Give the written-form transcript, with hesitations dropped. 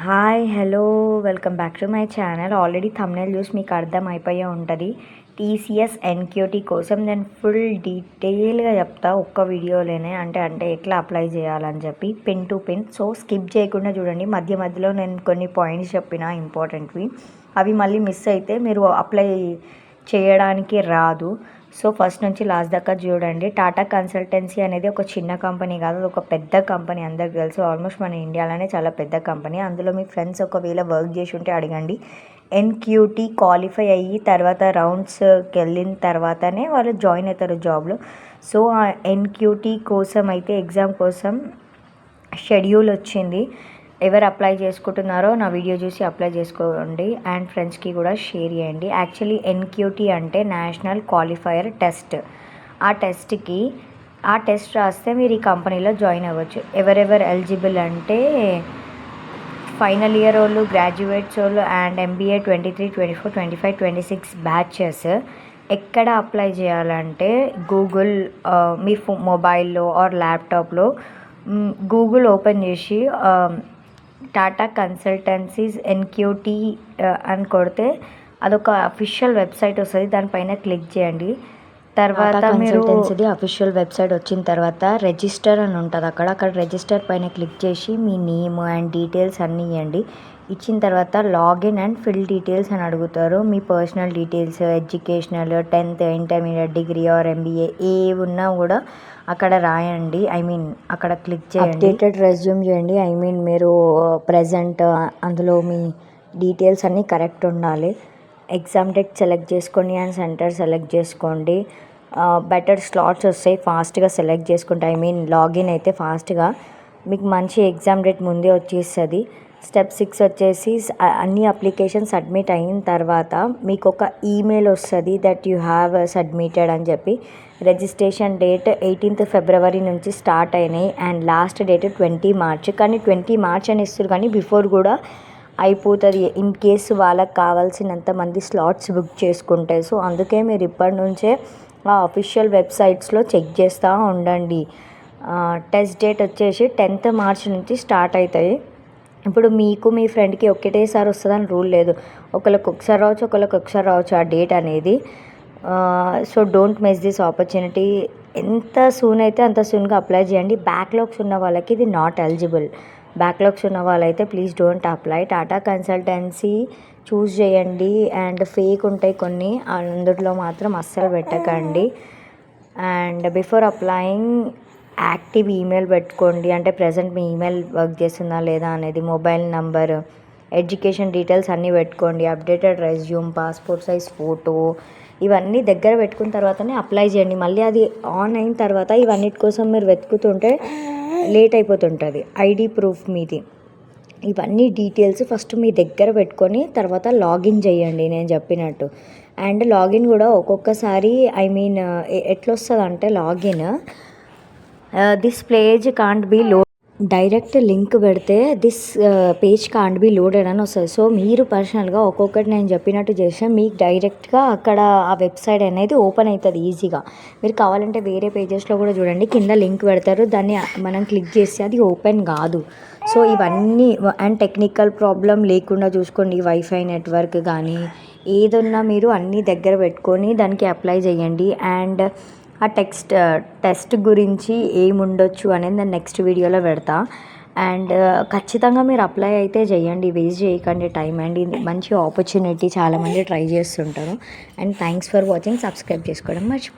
Hi hello welcome back to my channel. Already thumbnail చూసి మీకు అర్థమైపోయే ఉంటుంది. టీసీఎస్ ఎన్క్యూటీ కోసం నేను ఫుల్ డీటెయిల్గా చెప్తా ఒక్క వీడియోలోనే. అంటే ఎట్లా అప్లై చేయాలని చెప్పి pin to pin. So skip చేయకుండా చూడండి. మధ్య మధ్యలో నేను కొన్ని పాయింట్స్ చెప్పిన ఇంపార్టెంట్వి, అవి మళ్ళీ మిస్ అయితే మీరు అప్లై చేయడానికి రాదు. సో ఫస్ట్ నుంచి లాస్ట్ దాకా చూడండి. టాటా కన్సల్టెన్సీ అనేది ఒక చిన్న కంపెనీ కాదు, అది ఒక పెద్ద కంపెనీ. అందరికి తెలుసు, ఆల్మోస్ట్ మన ఇండియాలోనే చాలా పెద్ద కంపెనీ. అందులో మీ ఫ్రెండ్స్ ఒకవేళ వర్క్ చేసి ఉంటే అడగండి. ఎన్క్యూటీ క్వాలిఫై అయ్యి తర్వాత రౌండ్స్కి వెళ్ళిన తర్వాతనే వాళ్ళు జాయిన్ అవుతారు జాబ్లో. సో ఆ ఎన్క్యూటీ కోసం అయితే ఎగ్జామ్ కోసం షెడ్యూల్ వచ్చింది. ఎవరు అప్లై చేసుకుంటున్నారో నా వీడియో చూసి అప్లై చేసుకోండి అండ్ ఫ్రెండ్స్కి కూడా షేర్ చేయండి. యాక్చువల్లీ ఎన్క్యూటీ అంటే నేషనల్ క్వాలిఫైయర్ టెస్ట్. ఆ టెస్ట్ రాస్తే మీరు ఈ కంపెనీలో జాయిన్ అవ్వచ్చు. ఎవరెవరు ఎలిజిబుల్ అంటే ఫైనల్ ఇయర్ వాళ్ళు, గ్రాడ్యుయేట్స్ వాళ్ళు అండ్ ఎంబీఏ 23, 24, 25, 26 బ్యాచెస్. ఎక్కడ అప్లై చేయాలంటే గూగుల్, మీ మొబైల్లో ఆర్ ల్యాప్టాప్లో గూగుల్ ఓపెన్ చేసి టాటా కన్సల్టెన్సీస్ ఎన్క్యూటీ అని కొడితే అదొక అఫీషియల్ వెబ్సైట్ వస్తుంది. దానిపైన క్లిక్ చేయండి. తర్వాత మీరు అఫీషియల్ వెబ్సైట్ వచ్చిన తర్వాత రిజిస్టర్ అని ఉంటుంది. అక్కడ రిజిస్టర్ పైన క్లిక్ చేసి మీ నేమ్ అండ్ డీటెయిల్స్ అన్నీ ఇవ్వండి. ఇచ్చిన తర్వాత లాగిన్ అండ్ ఫిల్ డీటెయిల్స్ అని అడుగుతారు. మీ personal details, educational, 10th, intermediate, degree or MBA ఏ ఉన్నా కూడా అక్కడ రాయండి. అక్కడ క్లిక్ చేయండి. అప్డేటెడ్ రెజ్యూమ్ చేయండి. మీరు ప్రజెంట్ అందులో మీ డీటెయిల్స్ అన్నీ కరెక్ట్ ఉండాలి. ఎగ్జామ్ డేట్ సెలెక్ట్ చేసుకోండి అండ్ సెంటర్ సెలెక్ట్ చేసుకోండి. బెటర్ స్లాట్స్ వస్తాయి, ఫాస్ట్గా సెలెక్ట్ చేసుకుంటే. లాగిన్ అయితే ఫాస్ట్గా మీకు మంచి ఎగ్జామ్ డేట్ ముందే వచ్చేస్తుంది. స్టెప్ 6 వచ్చేసి అన్ని అప్లికేషన్ సబ్మిట్ అయిన తర్వాత మీకు ఒక ఈమెయిల్ వస్తుంది దట్ యూ హ్యావ్ సబ్మిటెడ్ అని చెప్పి. రిజిస్ట్రేషన్ డేట్ 18th February నుంచి స్టార్ట్ అయినాయి అండ్ లాస్ట్ డేట్ 20 March. కానీ 20 March అని ఇస్తారు, కానీ బిఫోర్ కూడా అయిపోతుంది ఇన్ కేసు వాళ్ళకి కావాల్సినంత మంది స్లాట్స్ బుక్ చేసుకుంటాయి. సో అందుకే మీరు ఇప్పటి నుంచే ఆ అఫీషియల్ వెబ్సైట్స్లో చెక్ చేస్తూ ఉండండి. టెస్ట్ డేట్ వచ్చేసి 10th March నుంచి స్టార్ట్ అవుతాయి. ఇప్పుడు మీకు మీ ఫ్రెండ్కి ఒకటేసారి వస్తుందని రూల్ లేదు. ఒకరికి ఒకసారి రావచ్చు ఆ డేట్ అనేది. So don't miss this opportunity. ఎంత సూన్ అయితే అంత సూన్గా అప్లై చేయండి. బ్యాక్లాగ్స్ ఉన్న వాళ్ళకి ఇది నాట్ ఎలిజిబుల్. బ్యాక్లాగ్స్ ఉన్న వాళ్ళైతే please don't apply. Tata consultancy choose చేయండి. అండ్ ఫేక్ ఉంటాయి కొన్ని, అందులో మాత్రం అస్సలు పెట్టకండి. And before applying active email పెట్టుకోండి. అంటే ప్రజెంట్ మీ ఈమెయిల్ వర్క్ చేస్తుందా లేదా అనేది, మొబైల్ నంబర్, ఎడ్యుకేషన్ డీటెయిల్స్ అన్నీ పెట్టుకోండి. Updated resume, passport size photo, ఇవన్నీ దగ్గర పెట్టుకున్న తర్వాతనే అప్లై చేయండి. మళ్ళీ అది ఆన్ అయిన తర్వాత ఇవన్నిటి కోసం మీరు వెతుకుతుంటే లేట్ అయిపోతుంటుంది. ఐడి ప్రూఫ్ మీది, ఇవన్నీ డీటెయిల్స్ ఫస్ట్ మీ దగ్గర పెట్టుకొని తర్వాత లాగిన్ చేయండి నేను చెప్పినట్టు. అండ్ లాగిన్ కూడా ఒక్కొక్కసారి ఎట్లా వస్తుంది అంటే login this page can't be load, direct link పెడితే this page can't be loaded అని వస్తుంది. సో మీరు పర్సనల్గా ఒక్కొక్కటి నేను చెప్పినట్టు చేస్తే మీకు డైరెక్ట్గా అక్కడ ఆ వెబ్సైట్ అనేది ఓపెన్ అవుతుంది ఈజీగా. మీరు కావాలంటే వేరే పేజెస్లో కూడా చూడండి, కింద లింక్ పెడతారు, దాన్ని మనం క్లిక్ చేస్తే అది ఓపెన్ కాదు. సో ఇవన్నీ అండ్ టెక్నికల్ ప్రాబ్లం లేకుండా చూసుకోండి. వైఫై నెట్వర్క్ కానీ ఏదన్నా మీరు అన్నీ దగ్గర పెట్టుకొని దానికి అప్లై చేయండి. అండ్ ఆ టెస్ట్ గురించి ఏముండొచ్చు అనేది నేను నెక్స్ట్ వీడియోలో పెడతా. అండ్ ఖచ్చితంగా మీరు అప్లై అయితే చేయండి, వేస్ట్ చేయకండి టైం. అండ్ ఇది మంచి ఆపర్చునిటీ, చాలామంది ట్రై చేస్తుంటారు. And thanks for watching. Subscribe చేసుకోవడం మర్చిపో.